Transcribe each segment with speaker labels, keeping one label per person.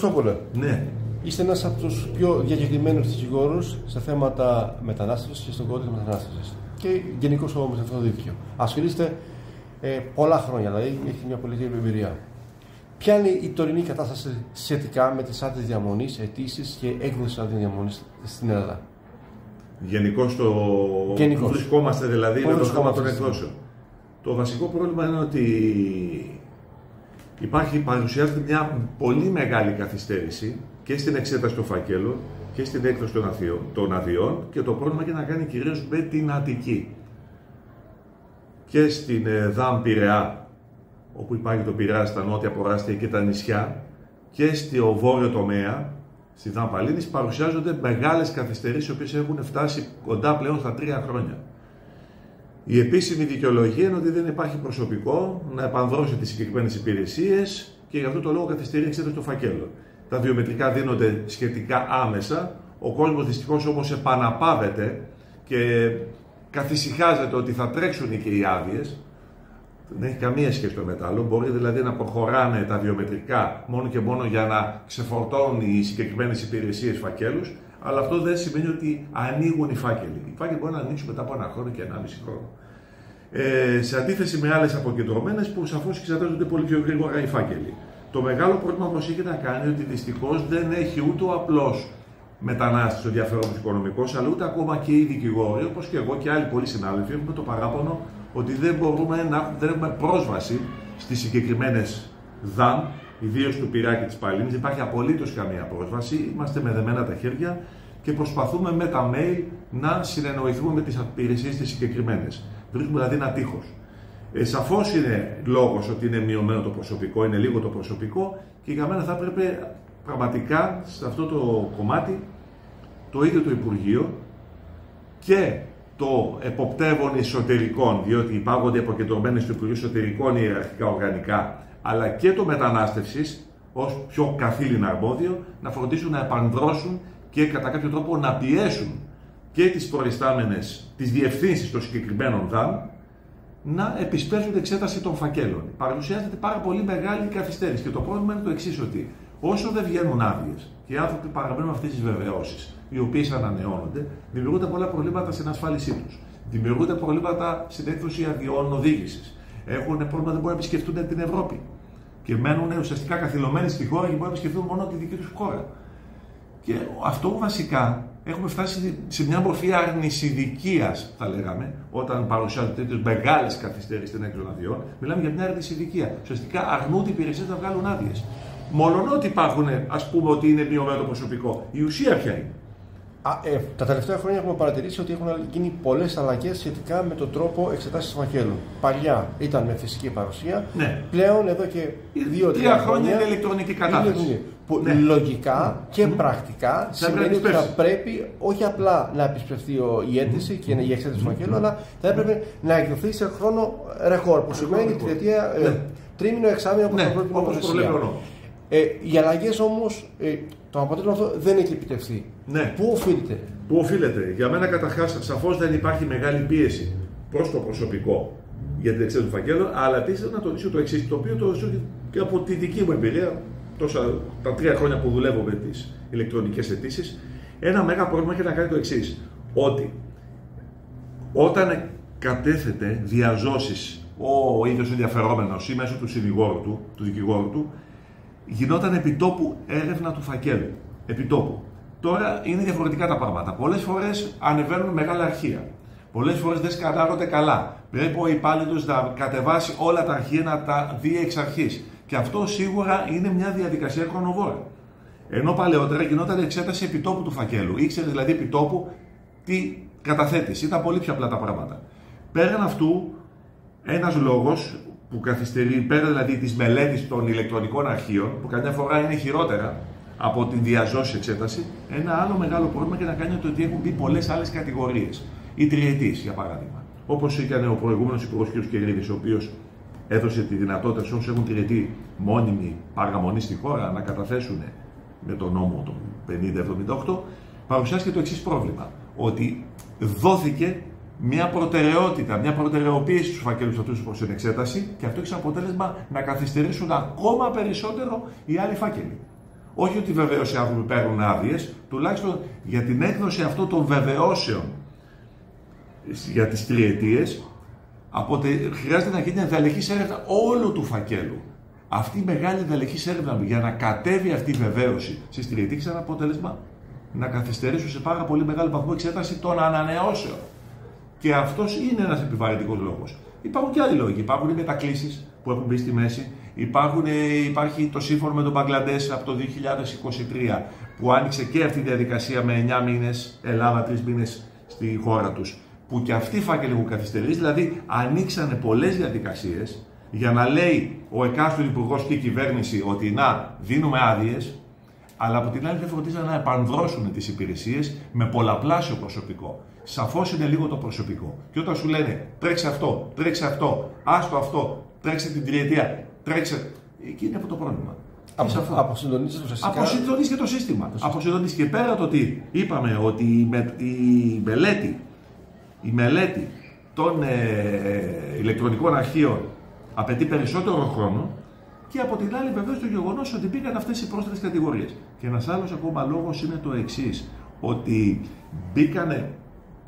Speaker 1: Κωστόπουλε.
Speaker 2: Ναι.
Speaker 1: Είστε ένας από τους πιο διακεκριμένους δικηγόρους σε θέματα μετανάστευσης και στον κώδικα μετανάστευσης. Και γενικώς όμως με αυτό το δίκαιο. Ασχολείστε πολλά χρόνια, δηλαδή έχει μια πολιτική εμπειρία. Ποια είναι η τωρινή κατάσταση σχετικά με τις άδειες διαμονής, αιτήσεις και έκδοση άδειων διαμονής στην Ελλάδα?
Speaker 2: Γενικώς που βρισκόμαστε δηλαδή με το θέμα των εκδόσεων. Το βασικό πρόβλημα είναι ότι παρουσιάζεται μια πολύ μεγάλη καθυστέρηση και στην εξέταση των φακέλων και στην έκδοση των αδειών, και το πρόβλημα έχει να κάνει κυρίως με την Αττική. Και στην ΔΑΜ Πειραιά, όπου υπάρχει το Πειραιάς, τα νότια προάστια και τα νησιά, και στο βόρειο τομέα, στη ΔΑΜ Παλίνης, παρουσιάζονται μεγάλες καθυστερήσεις, οι οποίες έχουν φτάσει κοντά πλέον στα 3 χρόνια. Η επίσημη δικαιολογία είναι ότι δεν υπάρχει προσωπικό να επανδρώσει τις συγκεκριμένες υπηρεσίες και γι' αυτό το λόγο καθυστερεί η εξέταση των φακέλων. Τα βιομετρικά δίνονται σχετικά άμεσα. Ο κόσμος δυστυχώς όμως επαναπάβεται και καθησυχάζεται ότι θα τρέξουν και οι άδειες. Δεν έχει καμία σχέση το μετάλλο. Μπορεί δηλαδή να προχωράνε τα βιομετρικά μόνο και μόνο για να ξεφορτώνουν οι συγκεκριμένες υπηρεσίες φακέλους, αλλά αυτό δεν σημαίνει ότι ανοίγουν οι φάκελοι. Οι φάκελοι μπορεί να ανοίξουν μετά από 1 χρόνο και 1,5 χρόνο. Σε αντίθεση με άλλες αποκεντρωμένες που σαφώς εξετάζονται πολύ πιο γρήγορα οι φάκελοι. Το μεγάλο πρόβλημα όμως έχει να κάνει ότι δυστυχώς δεν έχει ούτε ο απλός μετανάστης ο ενδιαφέρον οικονομικός, αλλά ούτε ακόμα και οι δικηγόροι, όπως και εγώ και άλλοι πολλοί συνάδελφοι, έχουμε το παράπονο ότι δεν έχουμε πρόσβαση στις συγκεκριμένες ΔΑΜ, ιδίως του Πειραιά και της Παλίνης. Δεν υπάρχει απολύτως καμία πρόσβαση. Είμαστε με δεμένα τα χέρια και προσπαθούμε με τα mail να συνεννοηθούμε με τις υπηρεσίες τις συγκεκριμένες. Βρίσκουμε δηλαδή ένα τείχος. Σαφώς είναι λόγος ότι είναι μειωμένο το προσωπικό, είναι λίγο το προσωπικό, και για μένα θα έπρεπε πραγματικά σε αυτό το κομμάτι το ίδιο το Υπουργείο και το εποπτεύων εσωτερικών, διότι υπάγονται αποκεντρωμένες στο Υπουργείο Εσωτερικών ιεραρχικά οργανικά, αλλά και το μετανάστευσης ως πιο καθήλυνα αρμόδιο, να φροντίσουν να επανδρώσουν και κατά κάποιο τρόπο να πιέσουν και τις προϊστάμενες, τις διευθύνσεις των συγκεκριμένων ΔΑΜ, να επισπεύσουν την εξέταση των φακέλων. Παρουσιάζεται πάρα πολύ μεγάλη καθυστέρηση και το πρόβλημα είναι το εξής, ότι όσο δεν βγαίνουν άδειες και οι άνθρωποι παραμένουν αυτές τις βεβαιώσεις, οι οποίες ανανεώνονται, δημιουργούνται πολλά προβλήματα στην ασφάλισή τους. Δημιουργούνται προβλήματα στην έκδοση αδειών οδήγησης. Έχουν πρόβλημα, δεν μπορούν να επισκεφτούν την Ευρώπη. Και μένουν ουσιαστικά καθυλωμένοι στη χώρα και μπορούν να επισκεφτούν μόνο τη δική τους χώρα. Και αυτό βασικά έχουμε φτάσει σε μια μορφή αρνησιδικίας, θα λέγαμε, όταν παρουσιάζονται τέτοιες μεγάλες καθυστερήσεις στην έκδοση των αδειών. Μιλάμε για μια αρνησιδικία. Ουσιαστικά αρνούνται οι υπηρεσίες να βγάλουν άδειες. Μόλον ότι υπάρχουν, ας πούμε, ότι είναι μειωμένο το προσωπικό. Η ουσία ποια είναι?
Speaker 1: Τα τελευταία χρόνια έχουμε παρατηρήσει ότι έχουν γίνει πολλές αλλαγές σχετικά με τον τρόπο εξετάσεις φακέλων. Παλιά ήταν με φυσική παρουσία.
Speaker 2: Ναι.
Speaker 1: Πλέον εδώ και 2-3 χρόνια
Speaker 2: είναι ηλεκτρονική κατάθεση.
Speaker 1: Ναι. Λογικά και πρακτικά σημαίνει ότι θα πρέπει όχι απλά να επισπευθεί η αίτηση και η εξέταση του φακέλου, αλλά θα έπρεπε να εκδοθεί σε χρόνο ρεκόρ, που σημαίνει τριετία, τρίμηνο, εξάμηνο, όπως το προβλέπει. Οι αλλαγές όμως, το αποτέλεσμα αυτό δεν έχει επιτευχθεί.
Speaker 2: Ναι.
Speaker 1: Πού οφείλεται?
Speaker 2: Πού οφείλεται? Για μένα, καταρχάς, σαφώς δεν υπάρχει μεγάλη πίεση προς το προσωπικό για την εξέταση του φακέλου, αλλά επίσης να τονίσω το εξής, το οποίο το ζω και από τη δική μου εμπειρία, τα 3 χρόνια που δουλεύω με τις ηλεκτρονικές αιτήσεις. Ένα μέγα πρόβλημα έχει να κάνει το εξής, ότι όταν κατέθετε διαζώσεις ο ίδιος ενδιαφερόμενος ή μέσω του συνηγόρου του δικηγόρου του, γινόταν επιτόπου έρευνα του φακέλου. Επιτόπου. Τώρα είναι διαφορετικά τα πράγματα. Πολλές φορές ανεβαίνουν μεγάλα αρχεία. Πολλές φορές δεν σκανάρονται καλά. Πρέπει ο υπάλληλος να κατεβάσει όλα τα αρχεία, να τα δει εξ αρχής. Και αυτό σίγουρα είναι μια διαδικασία χρονοβόρα. Ενώ παλαιότερα γινόταν εξέταση επιτόπου του φακέλου. Ήξερε δηλαδή επιτόπου τι καταθέτεις. Ήταν πολύ πιο απλά τα πράγματα. Πέραν αυτού, ένας λόγος που καθυστερεί, πέρα δηλαδή της μελέτης των ηλεκτρονικών αρχείων, που καμιά φορά είναι χειρότερα από την διαζώση εξέταση, ένα άλλο μεγάλο πρόβλημα και να κάνει το ότι έχουν μπει πολλές άλλες κατηγορίες. Οι τριετής, για παράδειγμα. Όπως ήταν ο προηγούμενος υπουργός κ. Κερίδης, ο οποίος έδωσε τη δυνατότητα σε όσους έχουν τριετή μόνιμη παραμονή στη χώρα να καταθέσουν με τον νόμο των 50-78, παρουσιάστηκε το εξής πρόβλημα. Ότι δόθηκε μια προτεραιότητα, μια προτεραιοποίηση στους φακέλους αυτούς προς την εξέταση, και αυτό έχει σαν αποτέλεσμα να καθυστερήσουν ακόμα περισσότερο οι άλλοι φάκελοι. Όχι ότι βεβαίως οι άνθρωποι παίρνουν άδειες, τουλάχιστον για την έκδοση αυτών των βεβαιώσεων για τις τριετίες, χρειάζεται να γίνει ενδελεχής έρευνα όλου του φακέλου. Αυτή η μεγάλη ενδελεχής έρευνα για να κατέβει αυτή η βεβαίωση στις τριετίες, έχει ένα αποτέλεσμα να καθυστερήσουν σε πάρα πολύ μεγάλο βαθμό εξέταση των ανανεώσεων. Και αυτός είναι ένας επιβαρυντικός λόγος. Υπάρχουν και άλλοι λόγοι. Υπάρχουν οι μετακλήσεις που έχουν μπει στη μέση. Υπάρχει το σύμφωνο με τον Μπαγκλαντές από το 2023 που άνοιξε και αυτή η διαδικασία με 9 μήνες, Ελλάδα 3 μήνες στη χώρα τους. Που και αυτοί οι φάκελοι έχουν καθυστερήσει. Δηλαδή ανοίξανε πολλές διαδικασίες για να λέει ο εκάστοτε υπουργός και η κυβέρνηση ότι να δίνουμε άδειες, αλλά από την άλλη δεν φροντίζαν να επανδρώσουν τις υπηρεσίες με πολλαπλάσιο προσωπικό. Σαφώς είναι λίγο το προσωπικό. Και όταν σου λένε τρέξε αυτό, άστο αυτό, τρέξε την τριετία, τρέξε. Εκεί είναι αυτό το πρόβλημα.
Speaker 1: Αποσυντονίζεται ουσιαστικά.
Speaker 2: Αποσυντονίζεται το σύστημα. Αποσυντονίζεται. Και πέρα το ότι είπαμε ότι η μελέτη των ηλεκτρονικών αρχείων απαιτεί περισσότερο χρόνο. Και από την άλλη, βεβαίως, το γεγονός ότι μπήκαν αυτές οι πρόσθετες κατηγορίες. Και ένας άλλος ακόμα λόγος είναι το εξής: ότι μπήκανε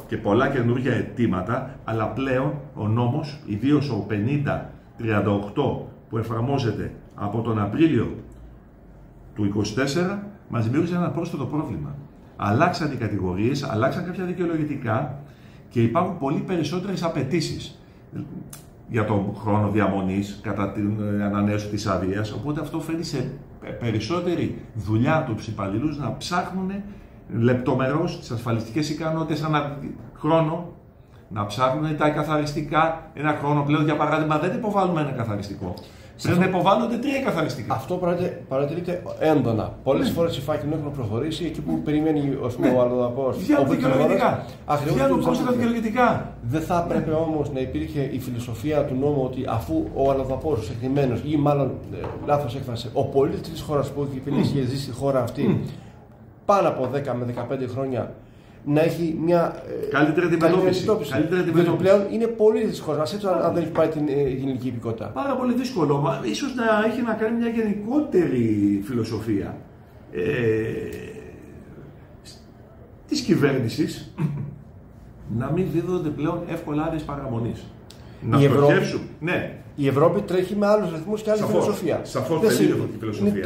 Speaker 2: και πολλά καινούργια αιτήματα, αλλά πλέον ο νόμος, ιδίως ο 5038 που εφαρμόζεται από τον Απρίλιο του 2024, μας δημιούργησε ένα πρόσθετο πρόβλημα. Αλλάξαν οι κατηγορίες, αλλάξαν κάποια δικαιολογητικά και υπάρχουν πολύ περισσότερες απαιτήσεις για τον χρόνο διαμονής κατά την ανανέωση της άδειας, οπότε αυτό φέρνει σε περισσότερη δουλειά τους υπαλλήλους να ψάχνουν λεπτομερώς τις ασφαλιστικές ικανότητες ανά χρόνο, να ψάχνουν τα καθαριστικά. Ένα χρόνο πλέον, για παράδειγμα, δεν υποβάλλουμε ένα καθαριστικό. Πρέπει να υποβάλλονται 3 καθαριστικά.
Speaker 1: Αυτό παρατηρείται έντονα. Πολλές φορές οι φάκελοι έχουν προχωρήσει εκεί που περιμένει ο αλλοδαπός.
Speaker 2: Βγαίνουν δικαιολογητικά.
Speaker 1: Δεν θα έπρεπε όμως να υπήρχε η φιλοσοφία του νόμου ότι αφού ο αλλοδαπός, ο συγκεκριμένος, ή μάλλον λάθος έκφραση, ο πολίτης της χώρας που έχει ζήσει στη χώρα αυτή πάνω από 10 με 15 χρόνια, να έχει μια
Speaker 2: καλύτερη αντιμετώπιση.
Speaker 1: Γιατί πλέον είναι πολύ δύσκολο να σε αν δεν έχει πάρει την γενική υπηκότητα.
Speaker 2: Πάρα πολύ δύσκολο. Ίσως να έχει να κάνει μια γενικότερη φιλοσοφία της κυβέρνησης να μην δίδονται πλέον εύκολα άδειες παραμονής. Να στοχεύσουν. Ναι.
Speaker 1: Η Ευρώπη τρέχει με άλλους ρυθμούς και άλλη φιλοσοφία.
Speaker 2: Σαφώς, τελείως διαφορετική φιλοσοφία.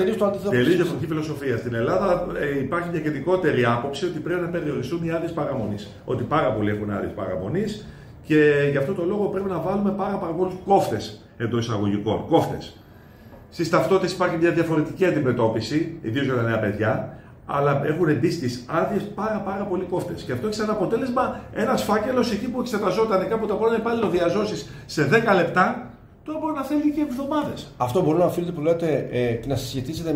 Speaker 2: Τελείως διαφορετική φιλοσοφία. Στην Ελλάδα υπάρχει μια γενικότερη άποψη ότι πρέπει να περιοριστούν οι άδειες παραμονής. Ότι πάρα πολλοί έχουν άδειες παραμονής και γι' αυτό το λόγο πρέπει να βάλουμε πάρα πολλούς κόφτες εντός εισαγωγικών. Κόφτες. Στις ταυτότητες υπάρχει μια διαφορετική αντιμετώπιση, ιδίως για τα νέα παιδιά, αλλά έχουν μπει στις άδειες πάρα πολλοί κόφτες. Και αυτό έχει σαν αποτέλεσμα ένας φάκελος εκεί που εξεταζόταν κάποτε από ένα υπάλληλο διαζώσεις σε 10 λεπτά. Τώρα μπορεί να θέλει και εβδομάδες.
Speaker 1: Αυτό μπορεί να οφείλεται που λέτε και να συσχετίζεται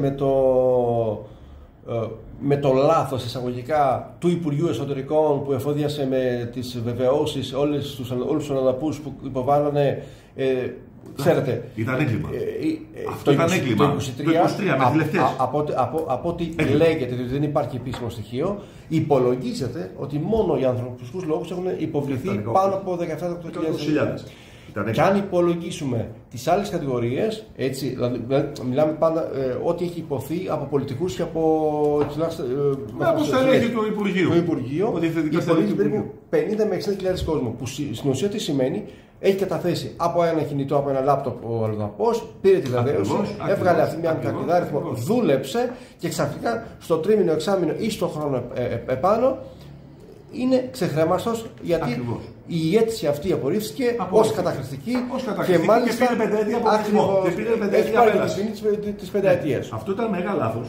Speaker 1: με το λάθος εισαγωγικά του Υπουργείου Εσωτερικών που εφόδιασε με τις βεβαιώσεις όλους τους αλλοδαπούς που υποβάλλανε. Ξέρετε.
Speaker 2: Ήταν έγκλημα. Αυτό ήταν έγκλημα.
Speaker 1: Το 23 από ό,τι λέγεται, διότι δεν υπάρχει επίσημο στοιχείο, υπολογίζεται ότι μόνο για ανθρωπιστικούς λόγους έχουν υποβληθεί πάνω από 17.000. Και αν υπολογίσουμε τις άλλες κατηγορίες, έτσι, δηλαδή μιλάμε πάντα ό,τι έχει υποθεί από πολιτικούς και από
Speaker 2: στελέχη του Υπουργείου,
Speaker 1: υπολογίζει περίπου 50 με 60.000 κόσμο, που στην ουσία τι σημαίνει? Έχει καταθέσει από ένα κινητό, από ένα λάπτοπ ο αλλοδαπός, πήρε τη βεβαίωση, έβγαλε αυτή μια καρτιδά αριθμό, δούλεψε και ξαφνικά στο τρίμηνο, εξάμηνο ή στο χρόνο επάνω είναι ξεχρέμαστος, γιατί η αίτηση αυτή απορρίφθηκε ως καταχρηστική και μάλιστα
Speaker 2: πήρε πενταετία από
Speaker 1: έχει πάρει τις πενταετίες.
Speaker 2: Αυτό ήταν μεγάλο λάθος.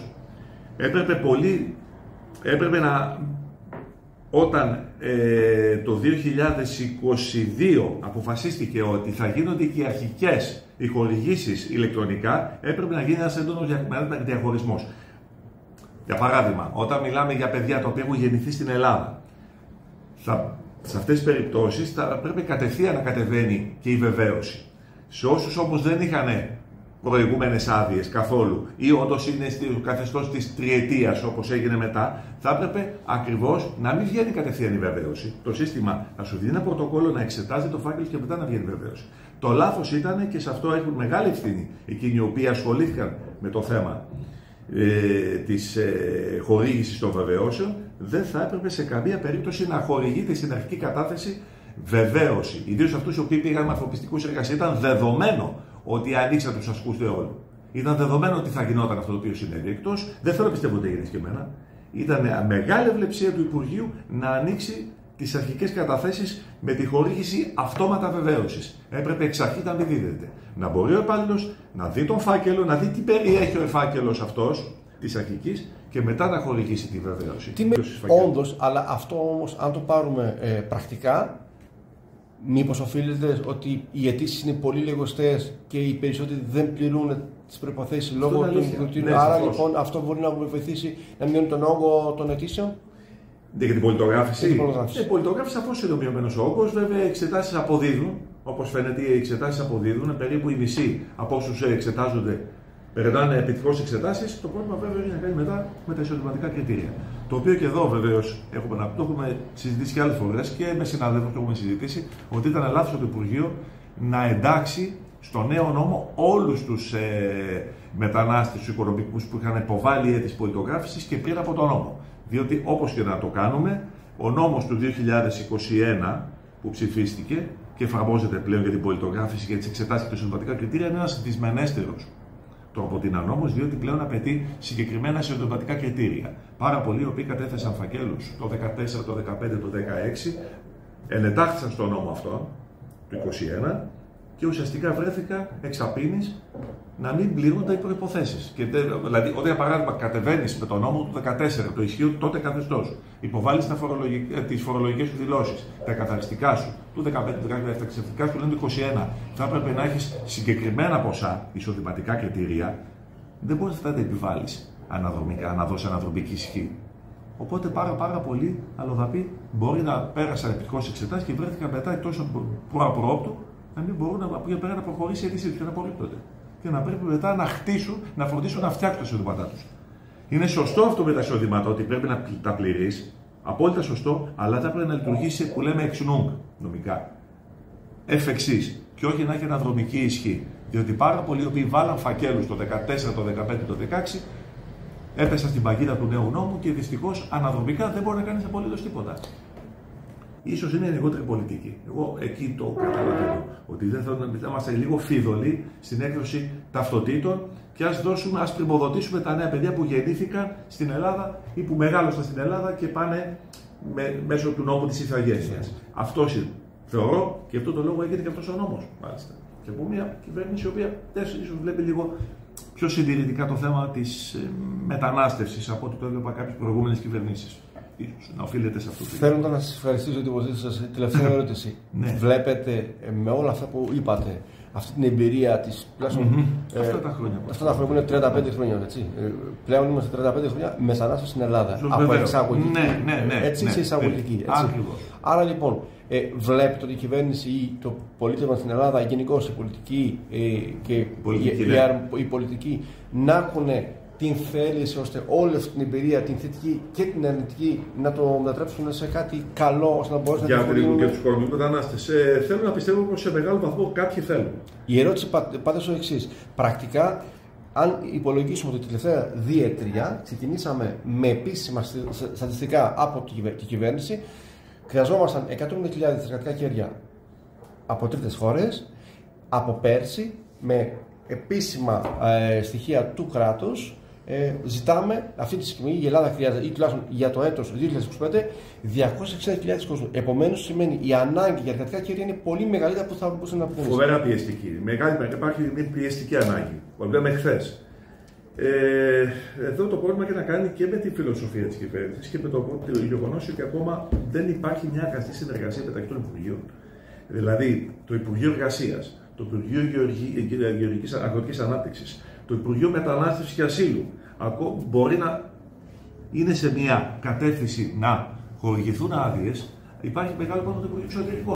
Speaker 2: Έπρεπε να... Όταν το 2022 αποφασίστηκε ότι θα γίνονται και οι αρχικές οι χορηγήσεις ηλεκτρονικά, έπρεπε να γίνει ένας έντονος διαχωρισμός. Για παράδειγμα, όταν μιλάμε για παιδιά τα οποία έχουν γεννηθεί στην Ελλάδα, σε αυτές τις περιπτώσεις θα πρέπει κατευθείαν να κατεβαίνει και η βεβαίωση. Σε όσους όμως δεν είχαν προηγούμενες άδειες καθόλου ή όντως είναι στο καθεστώς της τριετίας όπως έγινε μετά, θα έπρεπε ακριβώς να μην βγαίνει κατευθείαν η βεβαίωση. Το σύστημα θα σου δίνει ένα πρωτοκόλλο να εξετάζει το φάκελο και μετά να βγαίνει η βεβαίωση. Το λάθος ήταν, και σε αυτό έχουν μεγάλη ευθύνη εκείνοι οι οποίοι ασχολήθηκαν με το θέμα της χορήγησης των βεβαιώσεων, δεν θα έπρεπε σε καμία περίπτωση να χορηγείται στην αρχική κατάθεση βεβαίωση. Ιδίως αυτούς οι οποίοι πήγαν με ανθρωπιστικούς εργασίες, ήταν δεδομένο ότι ανοίξαν τους ασκούς Θεόλου. Ήταν δεδομένο ότι θα γινόταν αυτό το οποίο συνέβη. Εκτός, δεν θέλω να πιστεύω ότι έγινε και εμένα. Ήταν μεγάλη ευλεψία του Υπουργείου να ανοίξει τις αρχικές καταθέσεις με τη χορήγηση αυτόματα βεβαίωσης. Έπρεπε εξ αρχή να μην δίδεται. Να μπορεί ο υπάλληλος να δει τον φάκελο, να δει τι περιέχει ο φάκελος αυτός της αρχικής και μετά να χορηγήσει τη βεβαίωση.
Speaker 1: Όντως, αλλά αυτό όμως, αν το πάρουμε πρακτικά, μήπως οφείλεται ότι οι αιτήσεις είναι πολύ λιγοστές και οι περισσότεροι δεν πληρούν τις προϋποθέσεις λόγω του νοικοκυριού. Άρα λοιπόν αυτό μπορεί να βοηθήσει να μειώνει τον όγκο των αιτήσεων.
Speaker 2: Για την πολιτογράφηση. Η πολιτογράφηση σαφώς είναι ο μειωμένος όγκος. Βέβαια, οι εξετάσεις αποδίδουν. Όπως φαίνεται, οι εξετάσεις αποδίδουν. Περίπου οι μισοί από όσους εξετάζονται περνάνε επιτυχώς εξετάσεις. Το πρόβλημα βέβαια έχει να κάνει μετά με τα εισοδηματικά κριτήρια. Το οποίο και εδώ βεβαίως το έχουμε συζητήσει και άλλες φορές και με συναδέλφους το έχουμε συζητήσει, ότι ήταν λάθος από το Υπουργείο να εντάξει στο νέο νόμο όλους τους μετανάστες, τους οικονομικούς που είχαν υποβάλει αίτηση πολιτογράφησης και πριν από τον νόμο. Διότι όπως και να το κάνουμε, ο νόμος του 2021 που ψηφίστηκε και εφαρμόζεται πλέον για την πολιτογράφηση, για τις εξετάσεις και τα εισοδηματικά κριτήρια, είναι ένας δυσμενέστερος από την νόμος, διότι πλέον απαιτεί συγκεκριμένα εισοδηματικά κριτήρια. Πάρα πολλοί οι οποίοι κατέθεσαν φακέλους το 2014, το 2015, το 2016, ενετάχθησαν στο νόμο αυτό, το 2021, και ουσιαστικά βρέθηκα εξαπίνης να μην πληρούνται οι προϋποθέσεις. Δηλαδή, όταν για παράδειγμα κατεβαίνεις με τον νόμο του 2014, το ισχύει τότε καθεστώς, υποβάλλεις τις φορολογικές σου δηλώσεις, τα καθαριστικά σου, του 2015, του 2017, τα ξεφτικά σου λένε το 2021, θα έπρεπε να έχεις συγκεκριμένα ποσά, εισοδηματικά κριτήρια, δεν μπορείς αυτά να τα επιβάλλεις αναδρομικά, να δώσει αναδρομική ισχύ. Οπότε πάρα πολλοί αλλοδαποί μπορεί να πέρασαν επιτυχώς εξετάσεις και βρέθηκαν μετά εκτός προαπρόπτου να μην μπορούν από εκεί πέρα να προχωρήσει η αίτησή τους και να απορρίπτονται. Και να πρέπει μετά να χτίσουν, να φροντίσουν να φτιάξουν τα εισοδήματά τους. Είναι σωστό αυτό με τα εισοδήματα, ότι πρέπει να τα πληρείς. Απόλυτα σωστό, αλλά θα πρέπει να λειτουργήσει που λέμε εξ νουγκ νομικά. Εφ' εξής. Και όχι να έχει αναδρομική ισχύ. Διότι πάρα πολλοί οι οποίοι βάλαν φακέλους το 2014, το 2015, το 2016 έπεσαν στην παγίδα του νέου νόμου και δυστυχώς αναδρομικά δεν μπορεί να κάνει απολύτως τίποτα. Ίσως είναι η λιγότερη πολιτική. Εγώ εκεί το καταλαβαίνω. Ότι δεν θα είμαστε λίγο φίδωλοι στην έκδοση ταυτοτήτων και ας πρημοδοτήσουμε τα νέα παιδιά που γεννήθηκαν στην Ελλάδα ή που μεγάλωσαν στην Ελλάδα και πάνε μέσω του νόμου της ηθαγένειας. Αυτός είναι. Θεωρώ και αυτό το λόγο έγινε και αυτός ο νόμος. Μάλιστα. Και από μια κυβέρνηση η οποία ίσως βλέπει λίγο πιο συντηρητικά το θέμα της μετανάστευσης από ό,τι το έβλεπα κάποιες προηγούμενες κυβερνήσεις. Να οφείλεται σε αυτό.
Speaker 1: Θέλω να σας ευχαριστήσω για την υποστήριξη σας. Τελευταία ερώτηση. Βλέπετε με όλα αυτά που είπατε, αυτή την εμπειρία της
Speaker 2: αυτά τα χρόνια.
Speaker 1: Αυτά τα χρόνια που είναι 35 χρόνια. Έτσι. Πλέον είμαστε 35 χρόνια μετανάστες στην Ελλάδα. Από εξαγωγική. Έτσι, σε εισαγωγική. Άρα λοιπόν, βλέπετε ότι η κυβέρνηση ή το πολίτευμα στην Ελλάδα, γενικώς η πολιτική και οι πολιτικοί να έχουν την θέληση ώστε όλη αυτή την εμπειρία, την θετική και την αρνητική, να το μετατρέψουν σε κάτι καλό, ώστε να μπορέσουν να
Speaker 2: το για τους οικονομικούς μετανάστες. Θέλω να πιστεύω πως σε μεγάλο βαθμό κάποιοι θέλουν.
Speaker 1: Η ερώτηση πάτε στο εξής. Πρακτικά, αν υπολογίσουμε ότι τη τελευταία διετρία ξεκινήσαμε με επίσημα στατιστικά από την κυβέρνηση, χρειαζόμασταν 150.000 εργατικά χέρια από τρίτες χώρες. Από πέρσι, με επίσημα στοιχεία του κράτους, ζητάμε αυτή τη στιγμή η Ελλάδα χρειάζεται, ή τουλάχιστον για το έτος 2025, 260.000 κόσμου. Επομένως, σημαίνει η ανάγκη για εργατικά χέρια είναι πολύ μεγαλύτερη από θα μπορούσε να πει.
Speaker 2: Φοβερά πιεστική. Υπάρχει μια πιεστική ανάγκη. Το λέμε χθες. Εδώ το πρόβλημα έχει να κάνει και με τη φιλοσοφία της κυβέρνησης και με το γεγονός ότι ακόμα δεν υπάρχει μια αγαστή συνεργασία μεταξύ των Υπουργείων. Δηλαδή, το Υπουργείο Εργασίας, το Υπουργείο Αγροτικής Ανάπτυξης, το Υπουργείο Μετανάστευσης και Ασύλου μπορεί να είναι σε μια κατεύθυνση να χορηγηθούν άδειες. Υπάρχει μεγάλο πρόβλημα το Υπουργείο Εξωτερικών.